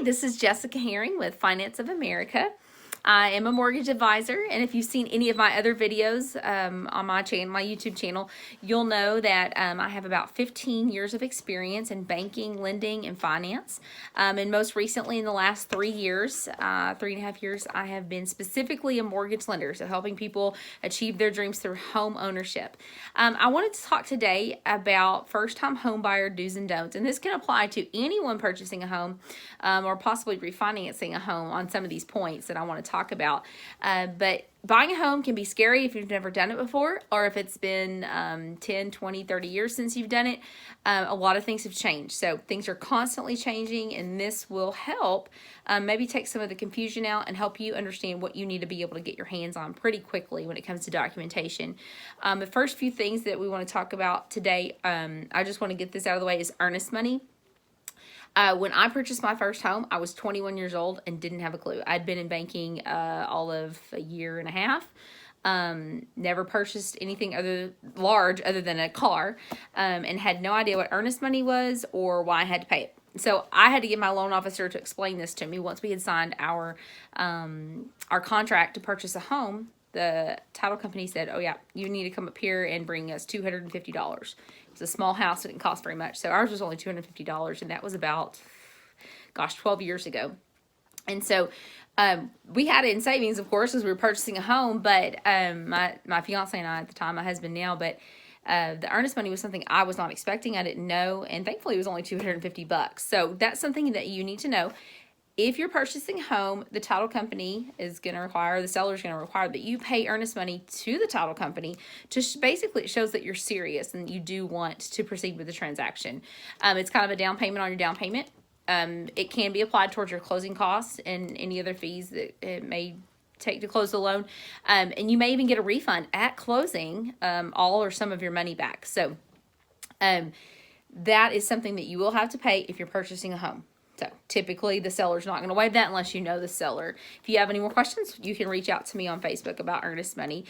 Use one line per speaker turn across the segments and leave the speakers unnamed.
This is Jessica Herring with Finance of America. I am a mortgage advisor, and if you've seen any of my other videos on my channel, my YouTube channel, you'll know that I have about 15 years of experience in banking, lending, and finance. And most recently, in the last 3 years, 3.5 years, I have been specifically a mortgage lender, so helping people achieve their dreams through home ownership. I wanted to talk today about first-time home buyer do's and don'ts, and this can apply to anyone purchasing a home or possibly refinancing a home on some of these points that I want to talk about. But buying a home can be scary if you've never done it before, or if it's been 10, 20, 30 years since you've done it. A lot of things have changed. So things are constantly changing, and this will help maybe take some of the confusion out and help you understand what you need to be able to get your hands on pretty quickly when it comes to documentation. The first few things that we want to talk about today, I just want to get this out of the way, is earnest money. When I purchased my first home, I was 21 years old and didn't have a clue. I'd been in banking all of a year and a half. Never purchased anything large other than a car, and had no idea what earnest money was or why I had to pay it. So I had to get my loan officer to explain this to me. Once we had signed our contract to purchase a home, the title company said, "Oh yeah, you need to come up here and bring us $250. It's a small house, it didn't cost very much. So ours was only $250, and that was about, 12 years ago. And so we had it in savings, of course, as we were purchasing a home, but my fiance and I at the time, my husband now, but the earnest money was something I was not expecting. I didn't know, and thankfully it was only $250. So that's something that you need to know. If you're purchasing a home, the title company is going to require, the seller is going to require that you pay earnest money to the title company. Basically, it shows that you're serious and you do want to proceed with the transaction. It's kind of a down payment on your down payment. It can be applied towards your closing costs and any other fees that it may take to close the loan. And you may even get a refund at closing, all or some of your money back. So that is something that you will have to pay if you're purchasing a home. So typically the seller's not going to waive that unless you know the seller. If you have any more questions, you can reach out to me on Facebook about earnest money.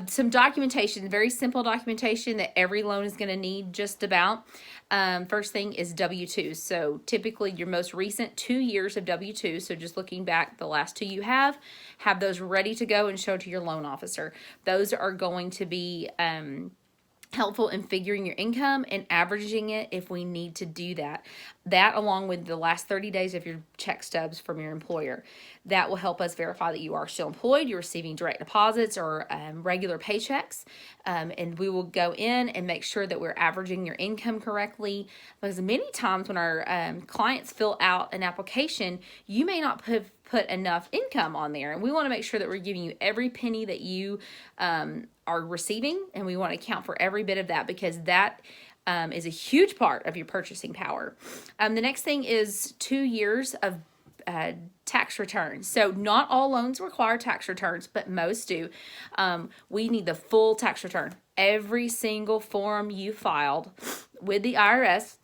Some documentation, very simple documentation that every loan is going to need just about. First thing is W-2s. So typically your most recent 2 years of W-2s, so just looking back the last 2 you have those ready to go and show to your loan officer. Those are going to be helpful in figuring your income and averaging it if we need to do that. That, along with the last 30 days of your check stubs from your employer, that will help us verify that you are still employed, you're receiving direct deposits or regular paychecks, and we will go in and make sure that we're averaging your income correctly, because many times when our clients fill out an application, you may not put enough income on there, and we want to make sure that we're giving you every penny that you are receiving, and we want to account for every bit of that, because that is a huge part of your purchasing power. The next thing is 2 years of tax returns. So not all loans require tax returns, but most do. We need the full tax return. Every single form you filed with the IRS.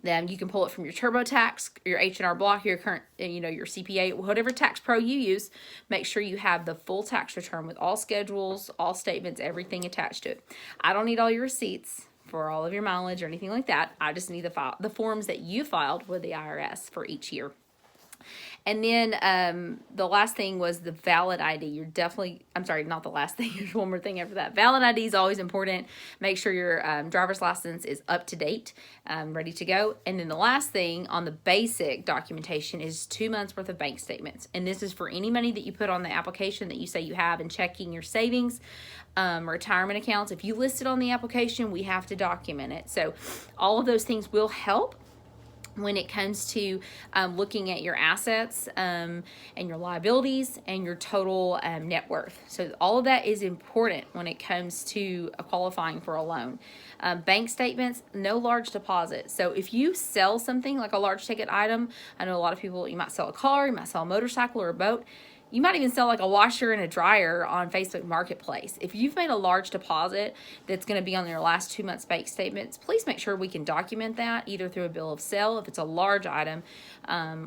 Then you can pull it from your TurboTax, your H&R Block, your current, your CPA, whatever tax pro you use. Make sure you have the full tax return with all schedules, all statements, everything attached to it. I don't need all your receipts for all of your mileage or anything like that. I just need the forms that you filed with the IRS for each year. And then the last thing was the valid ID. Not the last thing. There's one more thing after that. Valid ID is always important. Make sure your driver's license is up to date, ready to go. And then the last thing on the basic documentation is 2 months worth of bank statements. And this is for any money that you put on the application that you say you have, and checking your savings, retirement accounts. If you list it on the application, we have to document it. So all of those things will help when it comes to looking at your assets and your liabilities and your total net worth. So all of that is important when it comes to qualifying for a loan. Bank statements, no large deposits. So if you sell something like a large ticket item, I know a lot of people, you might sell a car, you might sell a motorcycle or a boat. You might even sell like a washer and a dryer on Facebook Marketplace. If you've made a large deposit that's going to be on your last 2 months' bank statements, please make sure we can document that either through a bill of sale if it's a large item,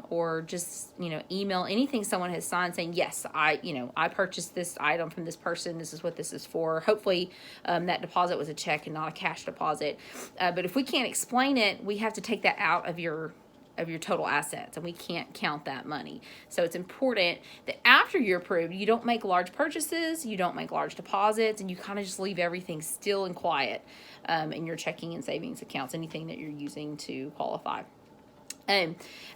or just email anything someone has signed saying, yes, I purchased this item from this person. This is what this is for. Hopefully that deposit was a check and not a cash deposit. But if we can't explain it, we have to take that out of your of your total assets, and we can't count that money. So it's important that after you're approved, you don't make large purchases, you don't make large deposits, and you kind of just leave everything still and quiet in your checking and savings accounts, anything that you're using to qualify. A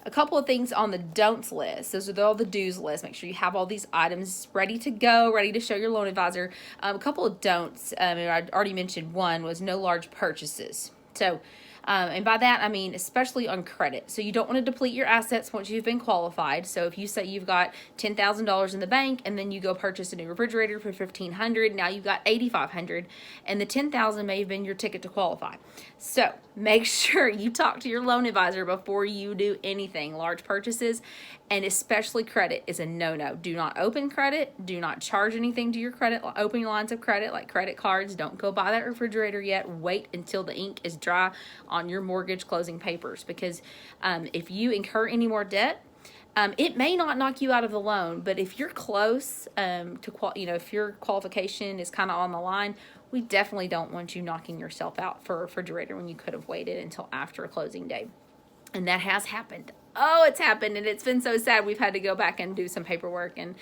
couple of things on the don'ts list. Those are all the do's list. Make sure you have all these items ready to go, ready to show your loan advisor. A couple of don'ts, I already mentioned one was no large purchases. So, and by that, I mean, especially on credit. So you don't want to deplete your assets once you've been qualified. So if you say you've got $10,000 in the bank and then you go purchase a new refrigerator for $1,500, now you've got $8,500, and the $10,000 may have been your ticket to qualify. So make sure you talk to your loan advisor before you do anything. Large purchases, and especially credit, is a no-no. Do not open credit. Do not charge anything to your credit, open lines of credit like credit cards. Don't go buy that refrigerator yet. Wait until the ink is dry on your mortgage closing papers, because if you incur any more debt, it may not knock you out of the loan, but if you're close if your qualification is kind of on the line, we definitely don't want you knocking yourself out for a refrigerator when you could have waited until after a closing day. And that has happened. Oh, it's happened, and it's been so sad. We've had to go back and do some paperwork, and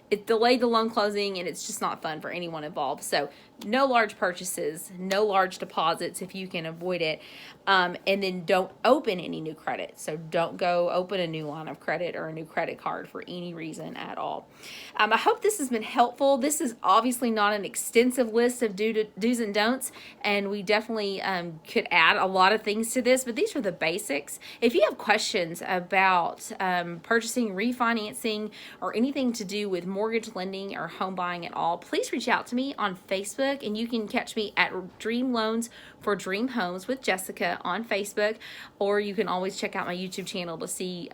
it delayed the loan closing, and it's just not fun for anyone involved. So no large purchases, no large deposits if you can avoid it. And then don't open any new credit. So don't go open a new line of credit or a new credit card for any reason at all. I hope this has been helpful. This is obviously not an extensive list of do's and don'ts, and we definitely could add a lot of things to this, but these are the basics. If you have questions about purchasing, refinancing, or anything to do with mortgage lending or home buying at all, please reach out to me on Facebook, and you can catch me at Dream Loans for Dream Homes with Jessica on Facebook, or you can always check out my YouTube channel to see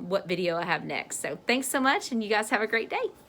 what video I have next. So thanks so much, and you guys have a great day.